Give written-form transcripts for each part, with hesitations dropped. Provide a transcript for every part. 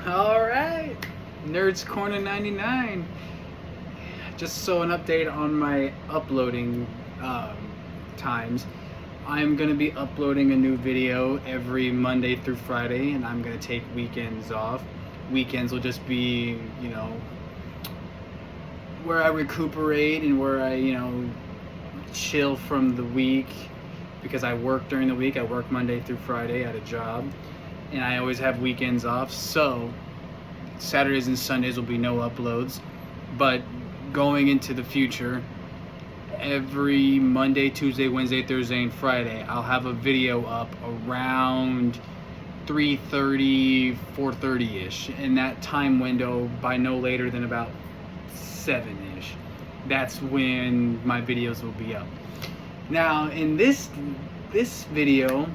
Alright, Nerds Corner 99. Just so an update on my uploading times. I'm going to be uploading a new video every Monday through Friday, and I'm going to take weekends off. Weekends will just be, where I recuperate and where I, chill from the week, because I work during the week. I work Monday through Friday at a job, and I always have weekends off, so Saturdays and Sundays will be no uploads. But going into the future, every Monday, Tuesday, Wednesday, Thursday, and Friday, I'll have a video up around 3:30, 4:30-ish. In that time window, by no later than about 7-ish. That's when my videos will be up. Now, in this video,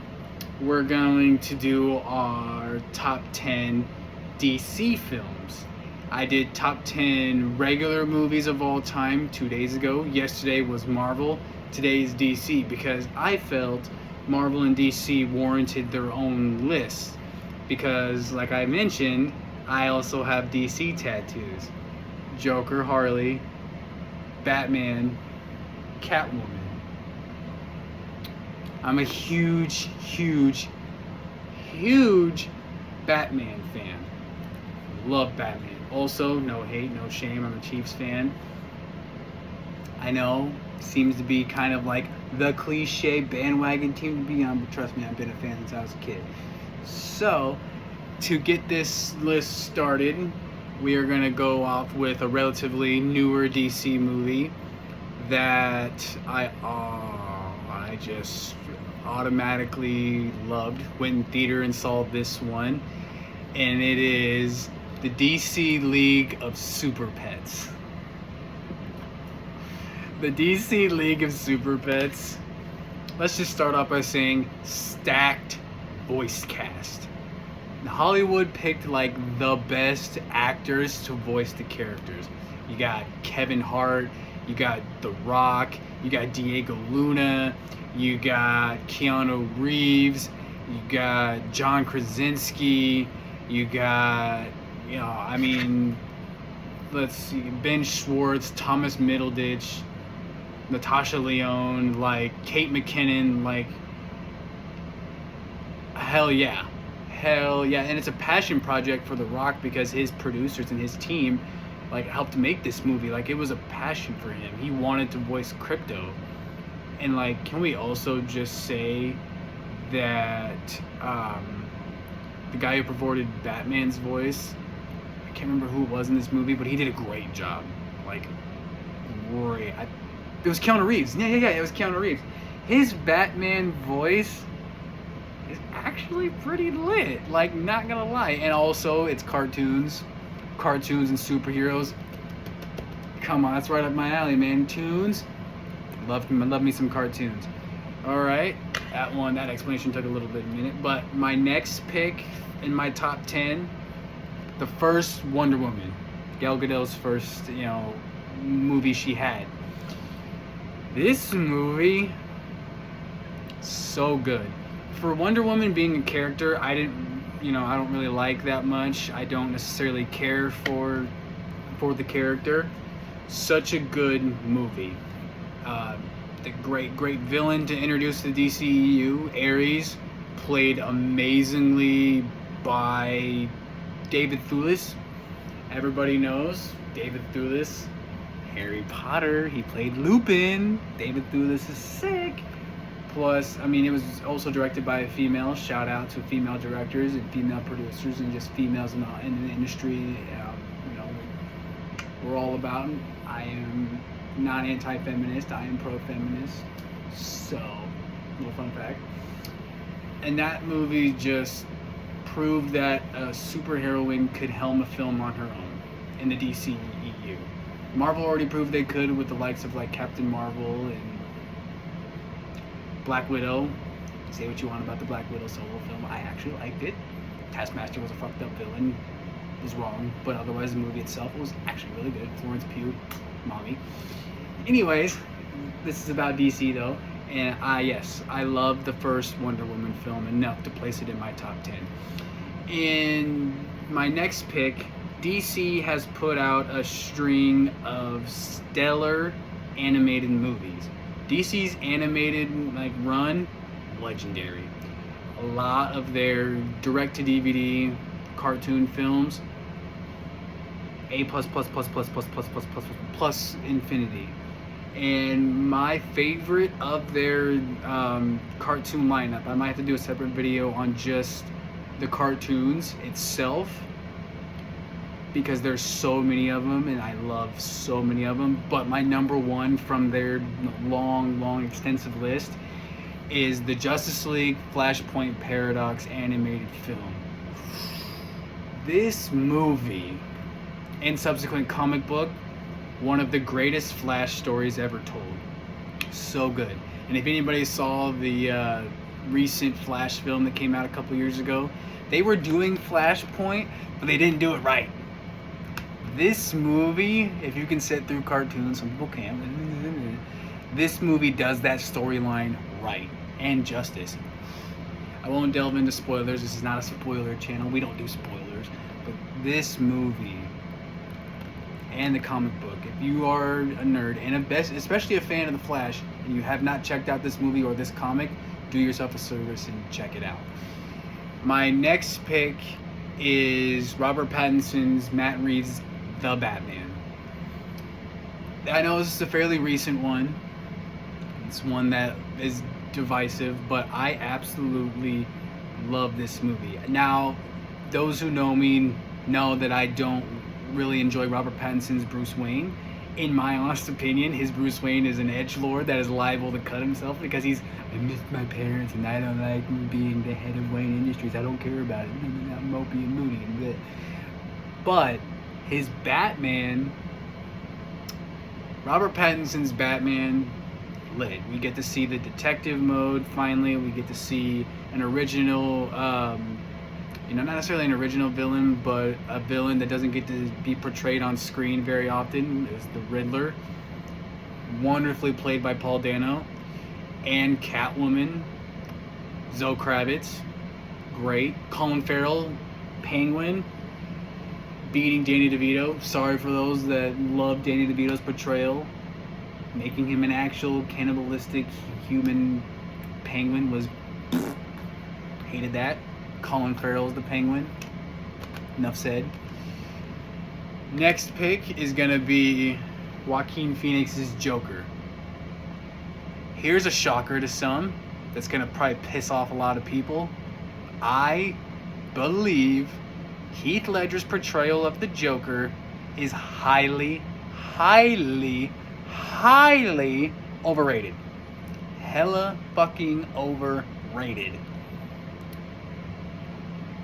we're going to do our top 10 DC films. I did top 10 regular movies of all time 2 days ago. Yesterday was Marvel. Today is DC, because I felt Marvel and DC warranted their own list. Because, like I mentioned, I also have DC tattoos. Joker, Harley, Batman, Catwoman. I'm a huge Batman fan. Love Batman. Also, no hate, no shame, I'm a Chiefs fan. I know, seems to be kind of like the cliche bandwagon team to be on, but trust me, I've been a fan since I was a kid. So, to get this list started, we are going to go off with a relatively newer DC movie that I just automatically loved. Went in theater and saw this one, and it is the DC League of Super Pets. The DC League of Super Pets. Let's just start off by saying stacked voice cast. Hollywood picked like the best actors to voice the characters. You got Kevin Hart, you got The Rock, you got Diego Luna, you got Keanu Reeves, you got John Krasinski, you got, let's see, Ben Schwartz, Thomas Middleditch, Natasha Lyonne, like Kate McKinnon, like hell yeah, and it's a passion project for The Rock, because his producers and his team like helped make this movie. Like, it was a passion for him. He wanted to voice Crypto. And like, can we also just say that the guy who performed Batman's voice, I can't remember who it was in this movie, but he did a great job. Like, great. It was Keanu Reeves. Yeah, it was Keanu Reeves. His Batman voice is actually pretty lit. Like, not gonna lie. And also, it's cartoons and superheroes. Come on, that's right up my alley, man. Tunes. Love me some cartoons. Alright, that explanation took a little bit of a minute. But my next pick in my top 10, the first Wonder Woman. Gal Gadot's first, movie she had. This movie, so good. For Wonder Woman being a character I don't really like that much. I don't necessarily care for the character. Such a good movie. The great villain to introduce the DCEU, Ares, played amazingly by David Thewlis. Everybody knows David Thewlis. Harry Potter, he played Lupin. David Thewlis is sick. Plus, it was also directed by a female. Shout out to female directors and female producers and just females in the industry. We're all about them. I am not anti-feminist. I am pro-feminist. So, little fun fact. And that movie just proved that a superheroine could helm a film on her own in the DCEU. Marvel already proved they could with the likes of like Captain Marvel and Black Widow. Say what you want about the Black Widow solo film. I actually liked it. Taskmaster was a fucked up villain. Was wrong, but otherwise the movie itself was actually really good. Florence Pugh, mommy. Anyways, this is about DC though, and I love the first Wonder Woman film enough to place it in my top 10. In my next pick, DC has put out a string of stellar animated movies. DC's animated run, legendary. A lot of their direct-to-DVD cartoon films, A plus plus plus plus plus plus plus plus plus infinity. And my favorite of their cartoon lineup, I might have to do a separate video on just the cartoons itself, because there's so many of them and I love so many of them. But my number one from their long extensive list is the Justice League Flashpoint Paradox animated film. This movie and subsequent comic book, one of the greatest Flash stories ever told. So good. And if anybody saw the recent Flash film that came out a couple years ago, they were doing Flashpoint, but they didn't do it right. This movie, if you can sit through cartoons, some people can't, this movie does that storyline right and justice. I won't delve into spoilers. This is not a spoiler channel. We don't do spoilers. But this movie and the comic book, if you are a nerd and especially a fan of the Flash, and you have not checked out this movie or this comic, do yourself a service and check it out. My next pick is Robert Pattinson's Matt Reeves' The Batman. I know this is a fairly recent one. It's one that is divisive, but I absolutely love this movie. Now, those who know me know that I don't really enjoy Robert Pattinson's Bruce Wayne. In my honest opinion, his Bruce Wayne is an edgelord that is liable to cut himself because I missed my parents and I don't like being the head of Wayne Industries. I don't care about it. I'm mopey and moody and bit. But his Batman, Robert Pattinson's Batman, lit. We get to see the detective mode finally. We get to see an original, not necessarily an original villain, but a villain that doesn't get to be portrayed on screen very often, is the Riddler. Wonderfully played by Paul Dano. And Catwoman, Zoe Kravitz, great. Colin Farrell, Penguin, beating Danny DeVito. Sorry for those that love Danny DeVito's portrayal. Making him an actual cannibalistic human penguin was hated that. Colin Farrell's the Penguin. Enough said. Next pick is gonna be Joaquin Phoenix's Joker. Here's a shocker to some that's gonna probably piss off a lot of people. I believe Heath Ledger's portrayal of the Joker is highly overrated. Hella fucking overrated.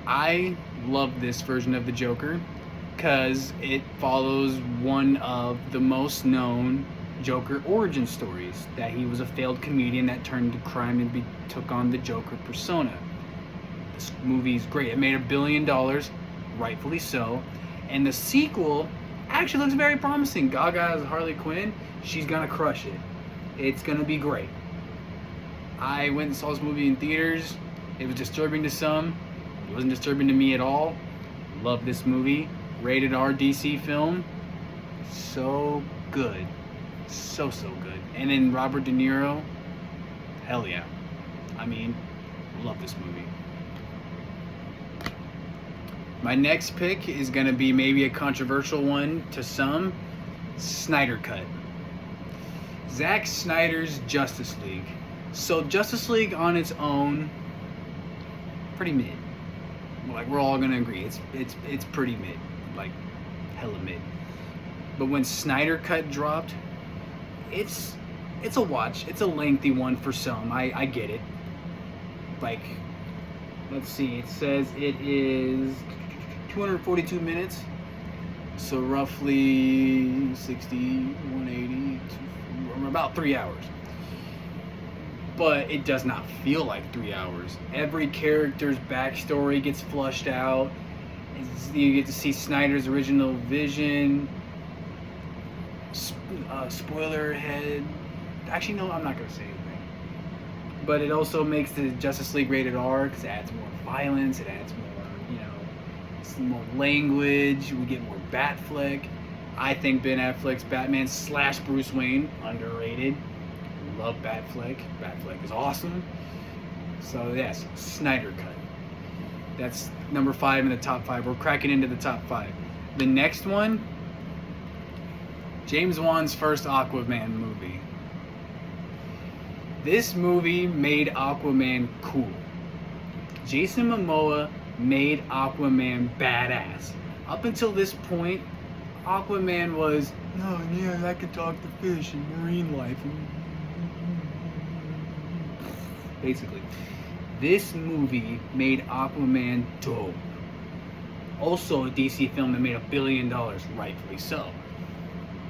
I love this version of the Joker because it follows one of the most known Joker origin stories, that he was a failed comedian that turned to crime and took on the Joker persona. This movie is great. It made $1 billion, rightfully so, and the sequel actually looks very promising. Gaga as Harley Quinn, she's gonna crush it. It's gonna be great. I went and saw this movie in theaters. It was disturbing to some. It wasn't disturbing to me at all. Love this movie. Rated R DC film. So good. So good. And then Robert De Niro. Hell yeah. I mean, love this movie. My next pick is going to be maybe a controversial one to some. Snyder Cut. Zack Snyder's Justice League. So Justice League on its own, pretty mid. Like, we're all gonna agree, it's pretty mid, like hella mid. But when Snyder Cut dropped, it's a watch. It's a lengthy one for some. I get it. Like, let's see. It says it is 242 minutes, so roughly 60, 180, about 3 hours. But it does not feel like 3 hours. Every character's backstory gets flushed out. You get to see Snyder's original vision. Spoiler ahead. Actually, no, I'm not going to say anything. But it also makes the Justice League rated R because it adds more violence. It adds more, some more language. We get more Batfleck. I think Ben Affleck's Batman / Bruce Wayne, underrated. Love Batfleck. Batfleck is awesome. So yes, Snyder Cut. That's number 5 in the top 5. We're cracking into the top 5. The next one, James Wan's first Aquaman movie. This movie made Aquaman cool. Jason Momoa made Aquaman badass. Up until this point, Aquaman was, oh yeah, I can talk to fish and marine life. Basically, this movie made Aquaman dope. Also a DC film that made $1 billion, rightfully so.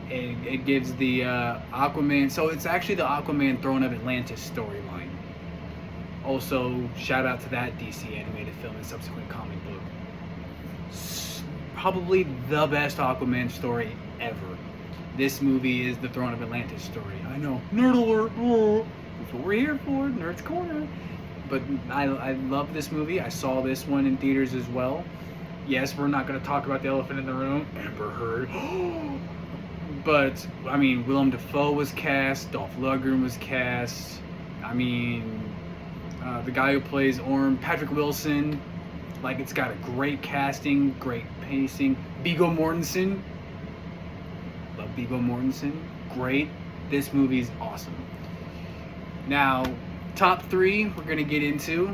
It gives the Aquaman, so it's actually the Aquaman Throne of Atlantis storyline. Also, shout out to that DC animated film and subsequent comic book. Probably the best Aquaman story ever. This movie is the Throne of Atlantis story. I know, nerd alert. Oh, that's what we're here for, Nerd's Corner. But I love this movie. I saw this one in theaters as well. Yes, we're not going to talk about the elephant in the room, Amber Heard. But, I mean, Willem Dafoe was cast, Dolph Lundgren was cast. I mean, the guy who plays Orm, Patrick Wilson. Like, it's got a great casting, great pacing. Viggo Mortensen. Love Viggo Mortensen. Great. This movie's awesome. Now, top 3 we're going to get into.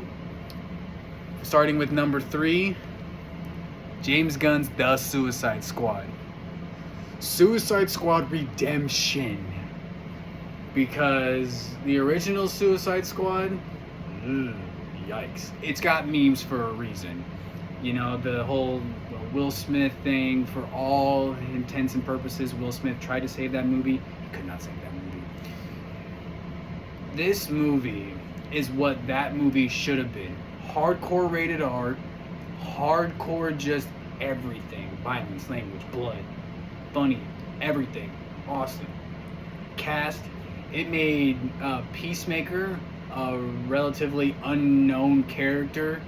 Starting with number 3. James Gunn's The Suicide Squad. Suicide Squad Redemption. Because the original Suicide Squad, yikes. It's got memes for a reason. You know, the whole Will Smith thing, for all intents and purposes, Will Smith tried to save that movie. He could not save that movie. This movie is what that movie should have been. Hardcore rated R. Hardcore just everything. Violence, language, blood. Funny. Everything. Awesome. Cast. It made Peacemaker, a relatively unknown character,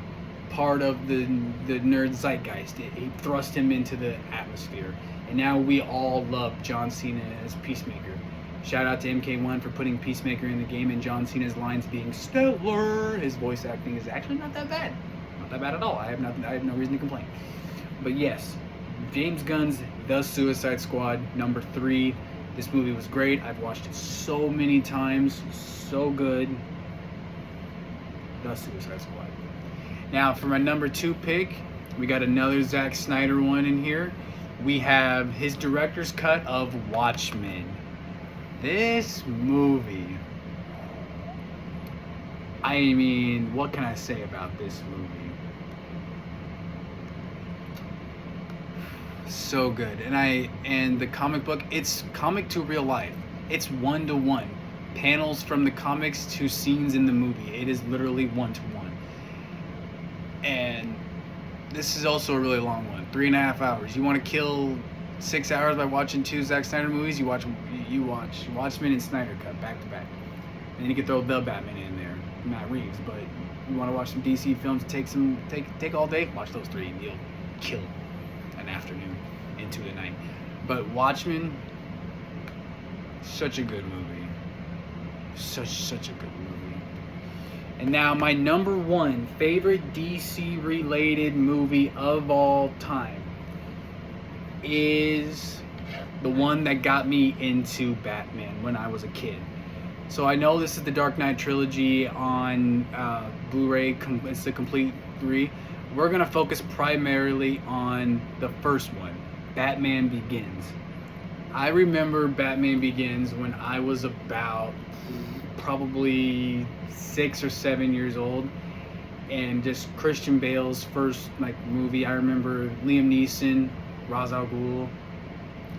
part of the nerd zeitgeist. It thrust him into the atmosphere. And now we all love John Cena as Peacemaker. Shout out to MK1 for putting Peacemaker in the game and John Cena's lines being stellar. His voice acting is actually not that bad. Not that bad at all. I have no reason to complain. But yes, James Gunn's The Suicide Squad, number 3. This movie was great. I've watched it so many times. So good. The Suicide Squad. Now, for my number 2 pick, we got another Zack Snyder one in here. We have his director's cut of Watchmen. This movie, I mean, what can I say about this movie? So good. And the comic book, it's comic to real life. It's 1-to-1. Panels from the comics to scenes in the movie. It is literally 1-to-1. And this is also a really long one. 3.5 hours. You want to kill 6 hours by watching 2 Zack Snyder movies? You watch Watchmen and Snyder Cut back to back. And you can throw the Batman in there, Matt Reeves. But you want to watch some DC films, take all day, watch those 3 and you'll kill an afternoon into the night. But Watchmen, such a good movie. Such a good movie. And now my number 1 favorite DC related movie of all time is the one that got me into Batman when I was a kid. So I know this is the Dark Knight trilogy on Blu-ray. It's the complete 3. We're going to focus primarily on the first one, Batman Begins. I remember Batman Begins when I was about probably 6 or 7 years old, and just Christian Bale's first movie. I remember Liam Neeson, Ra's al Ghul,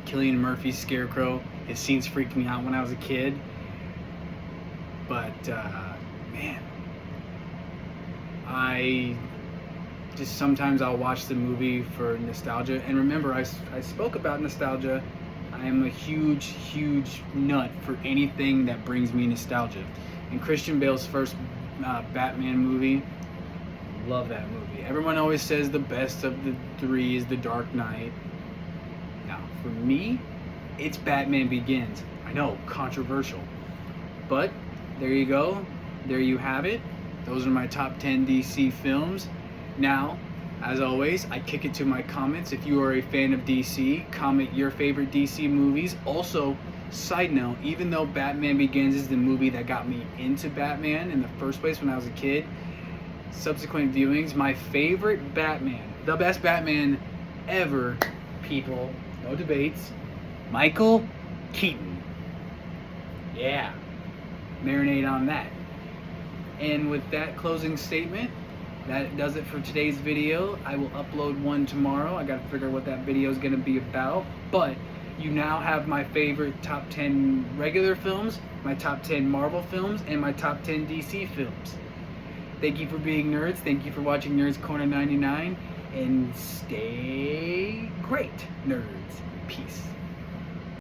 Cillian Murphy's Scarecrow. His scenes freaked me out when I was a kid. But man, I just sometimes I'll watch the movie for nostalgia. And remember, I spoke about nostalgia. I am a huge nut for anything that brings me nostalgia. And Christian Bale's first Batman movie, Love that movie. Everyone always says the best of the three is The Dark Knight. Now, for me, it's Batman Begins. I know, controversial. But there you go. There you have it. Those are my top 10 DC films. Now, as always, I kick it to my comments. If you are a fan of DC, comment your favorite DC movies. Also, side note, even though Batman Begins is the movie that got me into Batman in the first place when I was a kid, subsequent viewings, my favorite Batman, the best Batman ever, people, no debates, Michael Keaton. Yeah, marinate on that. And with that closing statement, that does it for today's video. I will upload one tomorrow. I gotta figure out what that video is gonna be about. But you now have my favorite top 10 regular films, my top 10 Marvel films, and my top 10 DC films. Thank you for being nerds. Thank you for watching Nerds Corner 99. And stay great, nerds. Peace.